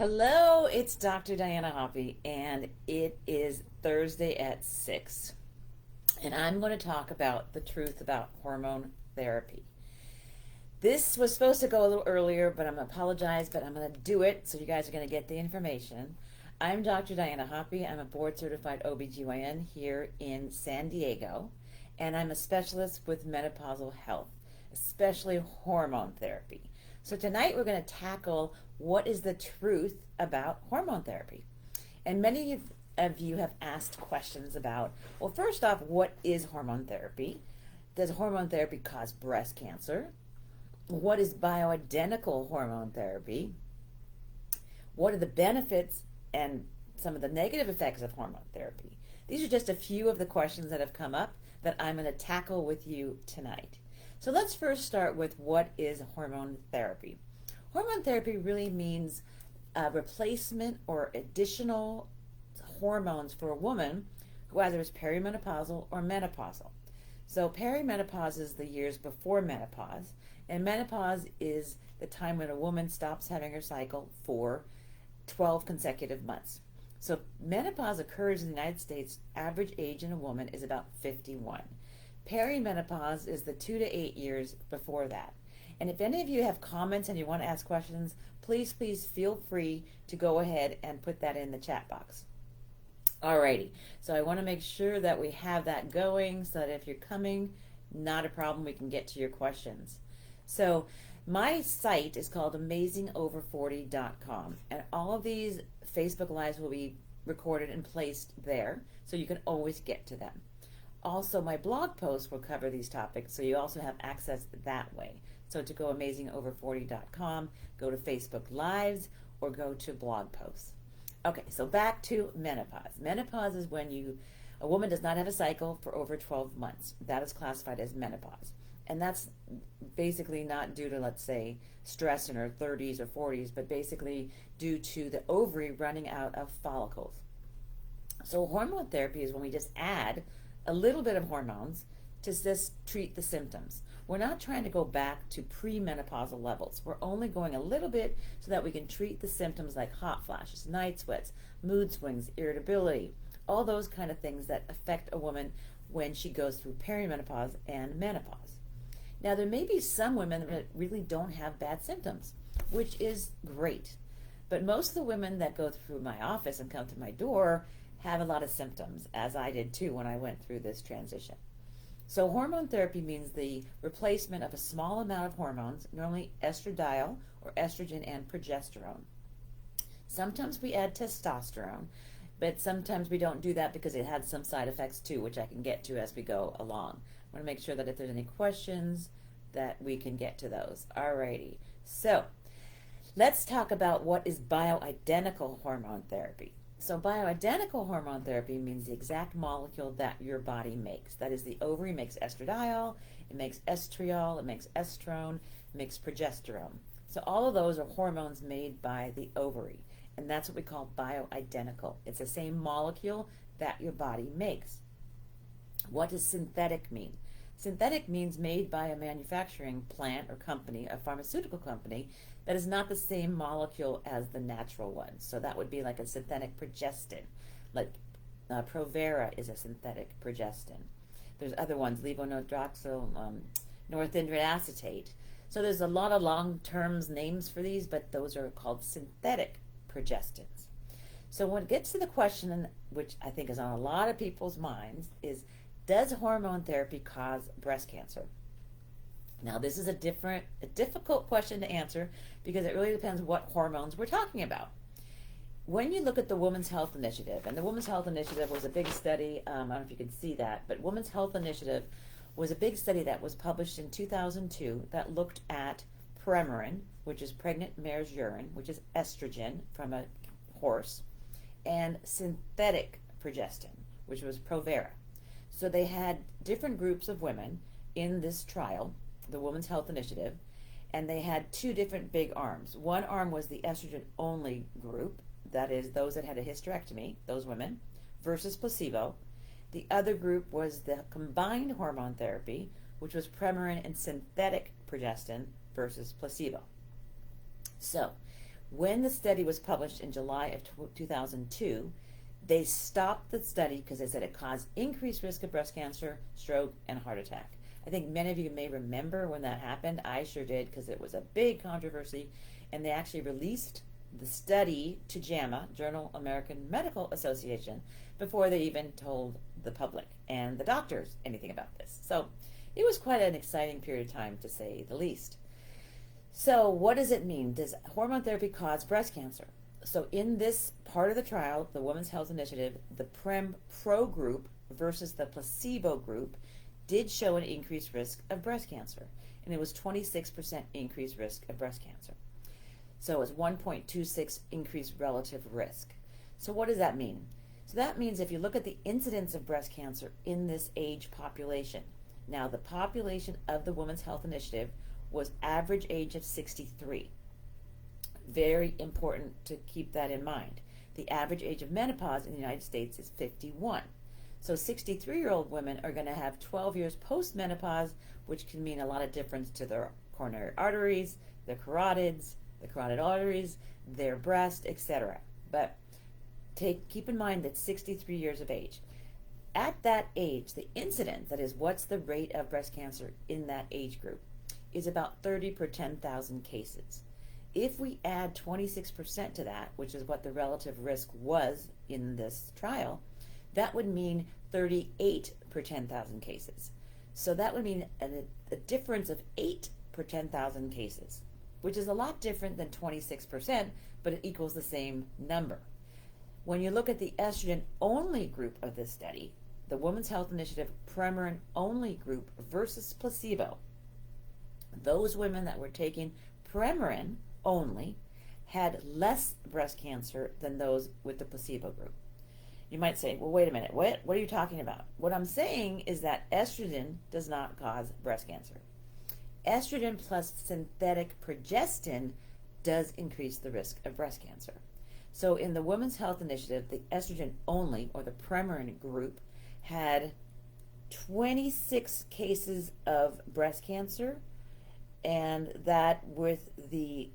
Hello, it's Dr. Diana Hoppy, and it is Thursday at 6. And I'm going to talk about the truth about hormone therapy. This was supposed to go a little earlier, but I'm going to apologize, but I'm going to do it so you guys are going to get the information. I'm Dr. Diana Hoppy. I'm a board certified OBGYN here in San Diego, and I'm a specialist with menopausal health, especially hormone therapy. So tonight we're going to tackle what is the truth about hormone therapy. And many of you have asked questions about, well, first off, what is hormone therapy? Does hormone therapy cause breast cancer? What is bioidentical hormone therapy? What are the benefits and some of the negative effects of hormone therapy? These are just a few of the questions that have come up that I'm going to tackle with you tonight. So let's first start with what is hormone therapy. Hormone therapy really means replacement or additional hormones for a woman who either is perimenopausal or menopausal. So perimenopause is the years before menopause, and menopause is the time when a woman stops having her cycle for 12 consecutive months. So menopause occurs in the United States. Average age in a woman is about 51. Perimenopause is the 2 to 8 years before that. And if any of you have comments and you want to ask questions, please feel free to go ahead and put that in the chat box. Alrighty, so I want to make sure that we have that going so that if you're coming, not a problem, we can get to your questions. So my site is called amazingover40.com, and all of these Facebook Lives will be recorded and placed there, so you can always get to them. Also, my blog posts will cover these topics, so you also have access that way. So to go amazingover40.com, go to Facebook Lives, or go to blog posts. Okay, so back to menopause. Menopause is when a woman does not have a cycle for over 12 months. That is classified as menopause. And that's basically not due to, let's say, stress in her 30s or 40s, but basically due to the ovary running out of follicles. So hormone therapy is when we just add a little bit of hormones to just treat the symptoms. We're not trying to go back to premenopausal levels. We're only going a little bit so that we can treat the symptoms like hot flashes, night sweats, mood swings, irritability, all those kind of things that affect a woman when she goes through perimenopause and menopause. Now, there may be some women that really don't have bad symptoms, which is great. But most of the women that go through my office and come to my door have a lot of symptoms, as I did too when I went through this transition. So hormone therapy means the replacement of a small amount of hormones, normally estradiol or estrogen and progesterone. Sometimes we add testosterone, but sometimes we don't do that because it has some side effects too, which I can get to as we go along. I want to make sure that if there's any questions that we can get to those. Alrighty, so let's talk about what is bioidentical hormone therapy. So bioidentical hormone therapy means the exact molecule that your body makes. That is, the ovary makes estradiol, it makes estriol, it makes estrone, it makes progesterone. So all of those are hormones made by the ovary, and that's what we call bioidentical. It's the same molecule that your body makes. What does synthetic mean? Synthetic means made by a manufacturing plant or company, a pharmaceutical company, that is not the same molecule as the natural one. So that would be like a synthetic progestin. Like Provera is a synthetic progestin. There's other ones, levonorgestrel, norethindrine acetate. So there's a lot of long-term names for these, but those are called synthetic progestins. So when it gets to the question, which I think is on a lot of people's minds, is does hormone therapy cause breast cancer? Now, this is a difficult question to answer because it really depends what hormones we're talking about. When you look at the Women's Health Initiative, and the Women's Health Initiative was a big study, I don't know if you can see that, but Women's Health Initiative was a big study that was published in 2002 that looked at Premarin, which is pregnant mare's urine, which is estrogen from a horse, and synthetic progestin, which was Provera. So they had different groups of women in this trial, the Women's Health Initiative, and they had two different big arms. One arm was the estrogen-only group, that is those that had a hysterectomy, those women, versus placebo. The other group was the combined hormone therapy, which was Premarin and synthetic progestin versus placebo. So, When the study was published in July of 2002, they stopped the study because they said it caused increased risk of breast cancer, stroke, and heart attack. I think many of you may remember when that happened. I sure did, because it was a big controversy, and they actually released the study to JAMA, Journal American Medical Association, before they even told the public and the doctors anything about this. So it was quite an exciting period of time, to say the least. So what does it mean? Does hormone therapy cause breast cancer? So in this part of the trial, the Women's Health Initiative, the Prem-Pro group versus the placebo group did show an increased risk of breast cancer, and it was 26% increased risk of breast cancer. So it's 1.26 increased relative risk. So what does that mean? So that means if you look at the incidence of breast cancer in this age population, now the population of the Women's Health Initiative was average age of 63. Very important to keep that in mind. The average age of menopause in the United States is 51. So 63-year-old women are going to have 12 years post-menopause, which can mean a lot of difference to their coronary arteries, their carotids, the carotid arteries, their breast, etc. But keep in mind that 63 years of age. At that age, the incidence, that is, what's the rate of breast cancer in that age group, is about 30 per 10,000 cases. If we add 26% to that, which is what the relative risk was in this trial, that would mean 38 per 10,000 cases. So that would mean a difference of 8 per 10,000 cases, which is a lot different than 26%, but it equals the same number. When you look at the estrogen-only group of this study, the Women's Health Initiative Premarin-only group versus placebo, those women that were taking Premarin only had less breast cancer than those with the placebo group. You might say, well, wait a minute, what are you talking about? What I'm saying is that estrogen does not cause breast cancer. Estrogen plus synthetic progestin does increase the risk of breast cancer. So in the Women's Health Initiative, the estrogen only, or the Premarin group, had 26 cases of breast cancer, and that with the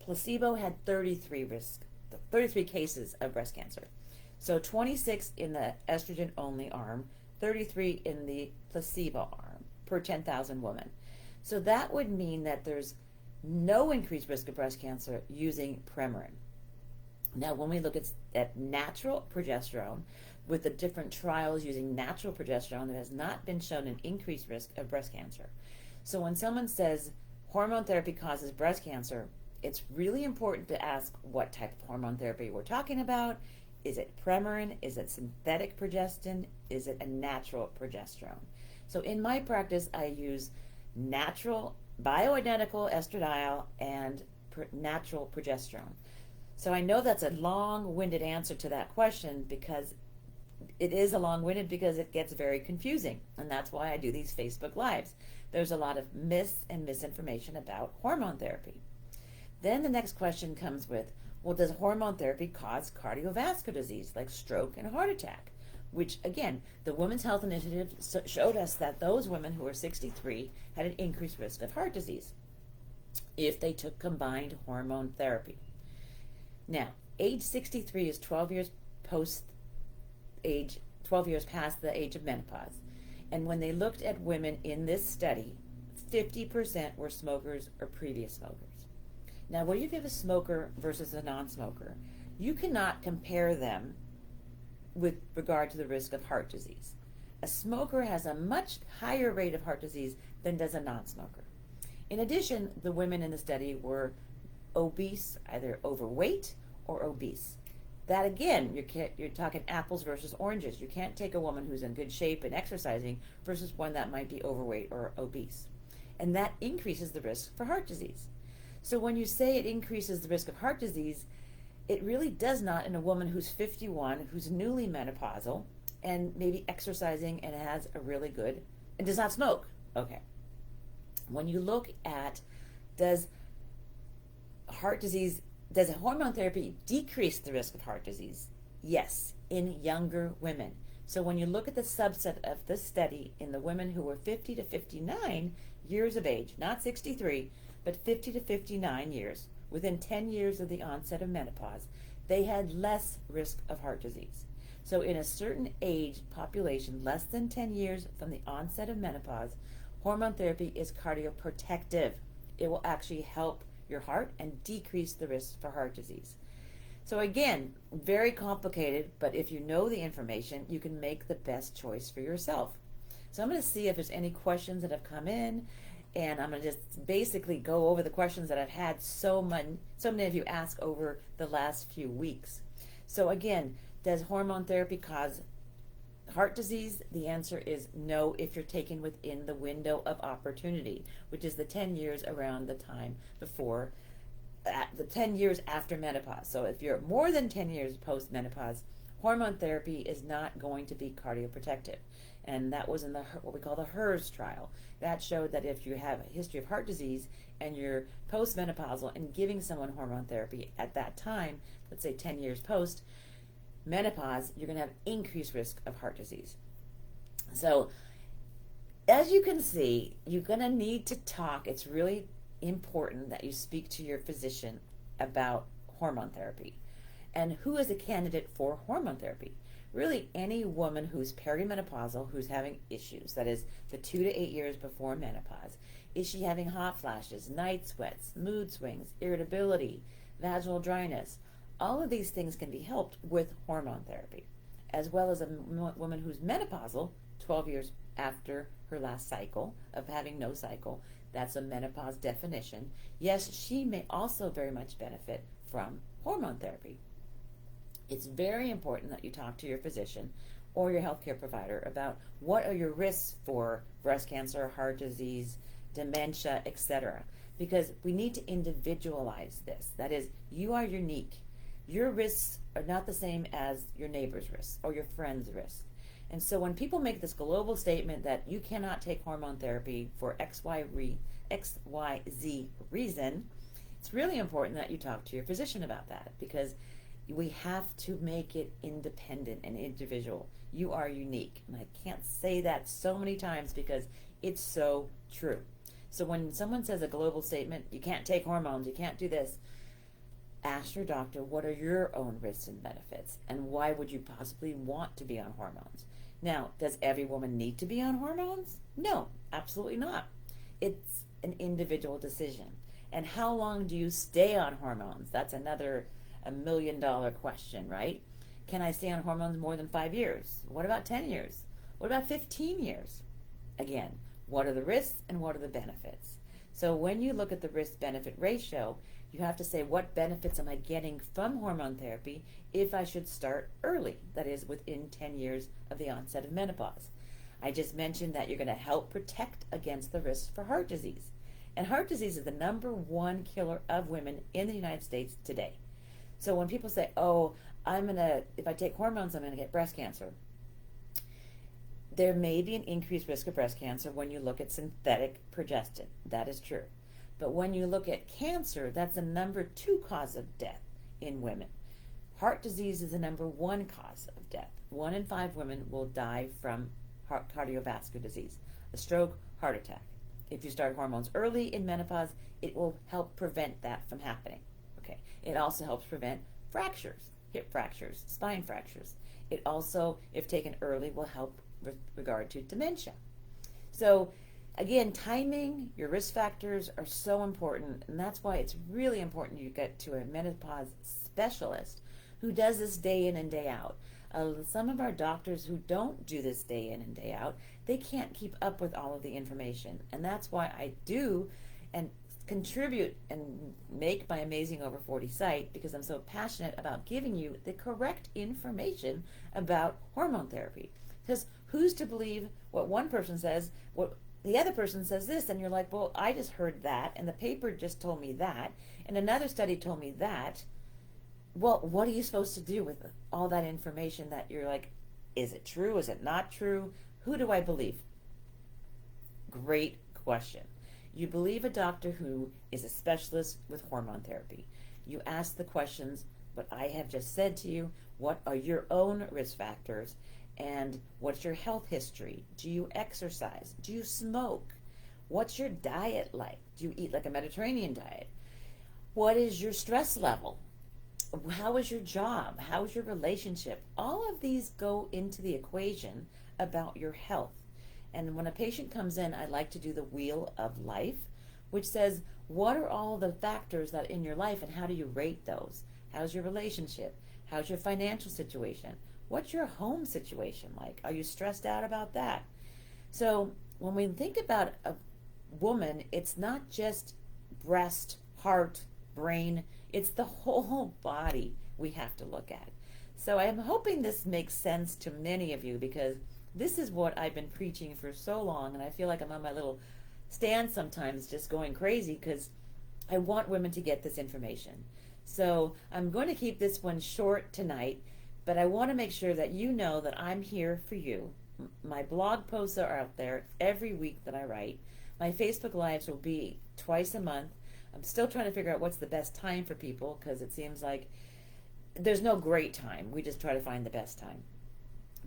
placebo had 33 cases of breast cancer. So 26 in the estrogen only arm, 33 in the placebo arm per 10,000 women. So that would mean that there's no increased risk of breast cancer using Premarin. Now, when we look at natural progesterone, with the different trials using natural progesterone, there has not been shown an increased risk of breast cancer. So when someone says hormone therapy causes breast cancer, it's really important to ask what type of hormone therapy we're talking about. Is it Premarin? Is it synthetic progestin? Is it a natural progesterone? So in my practice, I use natural, bioidentical estradiol and natural progesterone. So I know that's a long-winded answer to that question, because it is a long-winded because it gets very confusing, and that's why I do these Facebook Lives. There's a lot of myths and misinformation about hormone therapy. Then the next question comes with, well, does hormone therapy cause cardiovascular disease like stroke and heart attack? Which, again, the Women's Health Initiative showed us that those women who were 63 had an increased risk of heart disease if they took combined hormone therapy. Now, age 63 is 12 years past the age of menopause. And when they looked at women in this study, 50% were smokers or previous smokers. Now, when you give a smoker versus a non-smoker, you cannot compare them with regard to the risk of heart disease. A smoker has a much higher rate of heart disease than does a non-smoker. In addition, the women in the study were obese, either overweight or obese. That, again, you're talking apples versus oranges. You can't take a woman who's in good shape and exercising versus one that might be overweight or obese. And that increases the risk for heart disease. So when you say it increases the risk of heart disease, it really does not in a woman who's 51, who's newly menopausal, and maybe exercising and has a really good, and does not smoke. Okay. When you look at, does hormone therapy decrease the risk of heart disease? Yes, in younger women. So when you look at the subset of this study in the women who were 50 to 59 years of age, not 63, but 50 to 59 years, within 10 years of the onset of menopause, they had less risk of heart disease. So in a certain age population, less than 10 years from the onset of menopause, hormone therapy is cardioprotective. It will actually help your heart and decrease the risk for heart disease. So again, very complicated, but if you know the information, you can make the best choice for yourself. So I'm going to see if there's any questions that have come in, and I'm going to just basically go over the questions that I've had so many of you ask over the last few weeks. So again, does hormone therapy cause heart disease? The answer is no if you're taken within the window of opportunity, which is the 10 years around the time before, the 10 years after menopause. So if you're more than 10 years post-menopause, hormone therapy is not going to be cardioprotective. And that was in what we call the HERS trial. That showed that if you have a history of heart disease and you're postmenopausal and giving someone hormone therapy at that time, let's say 10 years post-menopause, you're going to have increased risk of heart disease. So as you can see, you're going to need to talk. It's really important that you speak to your physician about hormone therapy and who is a candidate for hormone therapy. Really, any woman who's perimenopausal, who's having issues, that is the 2 to 8 years before menopause. Is she having hot flashes, night sweats, mood swings, irritability, vaginal dryness? All of these things can be helped with hormone therapy, as well as a woman who's menopausal, 12 years after her last cycle of having no cycle. That's a menopause definition. Yes, she may also very much benefit from hormone therapy. It's very important that you talk to your physician or your healthcare provider about what are your risks for breast cancer, heart disease, dementia, etc. Because we need to individualize this. That is, you are unique. Your risks are not the same as your neighbor's risks or your friend's risks. And so when people make this global statement that you cannot take hormone therapy for XYZ reason, it's really important that you talk to your physician about that, because we have to make it independent and individual. You are unique. And I can't say that so many times because it's so true. So when someone says a global statement, you can't take hormones, you can't do this, ask your doctor, what are your own risks and benefits? And why would you possibly want to be on hormones? Now, does every woman need to be on hormones? No, absolutely not. It's an individual decision. And how long do you stay on hormones? That's another $1 million question, right? Can I stay on hormones more than 5 years? What about 10 years? What about 15 years? Again, what are the risks and what are the benefits? So when you look at the risk-benefit ratio, you have to say, what benefits am I getting from hormone therapy if I should start early, that is within 10 years of the onset of menopause? I just mentioned that you're going to help protect against the risks for heart disease. And heart disease is the #1 killer of women in the United States today. So when people say, oh, if I take hormones, I'm going to get breast cancer. There may be an increased risk of breast cancer when you look at synthetic progestin. That is true. But when you look at cancer, that's the #2 cause of death in women. Heart disease is the #1 cause of death. 1 in 5 women will die from cardiovascular disease, a stroke, heart attack. If you start hormones early in menopause, it will help prevent that from happening. Okay. It also helps prevent fractures, hip fractures, spine fractures. It also, if taken early, will help with regard to dementia. So again, timing, your risk factors are so important, and that's why it's really important you get to a menopause specialist who does this day in and day out. Some of our doctors who don't do this day in and day out, they can't keep up with all of the information, and that's why I do and contribute and make my Amazing Over 40 site, because I'm so passionate about giving you the correct information about hormone therapy. Because who's to believe what one person says, what the other person says this, and you're like, well, I just heard that, and the paper just told me that, and another study told me that. Well, what are you supposed to do with all that information that you're like, is it true? Is it not true? Who do I believe? Great question. You believe a doctor who is a specialist with hormone therapy. You ask the questions, what I have just said to you. What are your own risk factors? And what's your health history? Do you exercise? Do you smoke? What's your diet like? Do you eat like a Mediterranean diet? What is your stress level? How is your job? How is your relationship? All of these go into the equation about your health. And when a patient comes in, I like to do the wheel of life, which says, what are all the factors that in your life and how do you rate those? How's your relationship? How's your financial situation? What's your home situation like? Are you stressed out about that? So when we think about a woman, it's not just breast, heart, brain, it's the whole body we have to look at. So I'm hoping this makes sense to many of you because this is what I've been preaching for so long, and I feel like I'm on my little stand sometimes just going crazy because I want women to get this information. So I'm going to keep this one short tonight, but I want to make sure that you know that I'm here for you. My blog posts are out there every week that I write. My Facebook Lives will be twice a month. I'm still trying to figure out what's the best time for people because it seems like there's no great time. We just try to find the best time.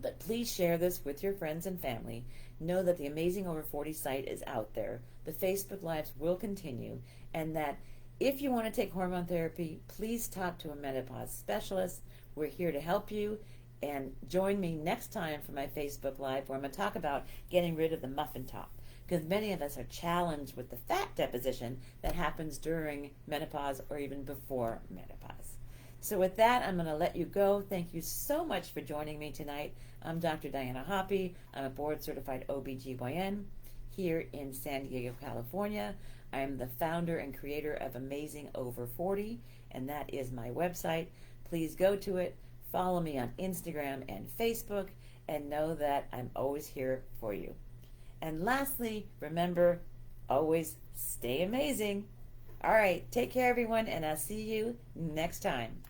But please share this with your friends and family. Know that the Amazing Over 40 site is out there. The Facebook Lives will continue, and that if you want to take hormone therapy, please talk to a menopause specialist. We're here to help you. And join me next time for my Facebook Live where I'm going to talk about getting rid of the muffin top. Because many of us are challenged with the fat deposition that happens during menopause or even before menopause. So with that, I'm going to let you go. Thank you so much for joining me tonight. I'm Dr. Diana Hoppy. I'm a board-certified OBGYN here in San Diego, California. I am the founder and creator of Amazing Over 40, and that is my website. Please go to it. Follow me on Instagram and Facebook, and know that I'm always here for you. And lastly, remember, always stay amazing. All right, take care, everyone, and I'll see you next time.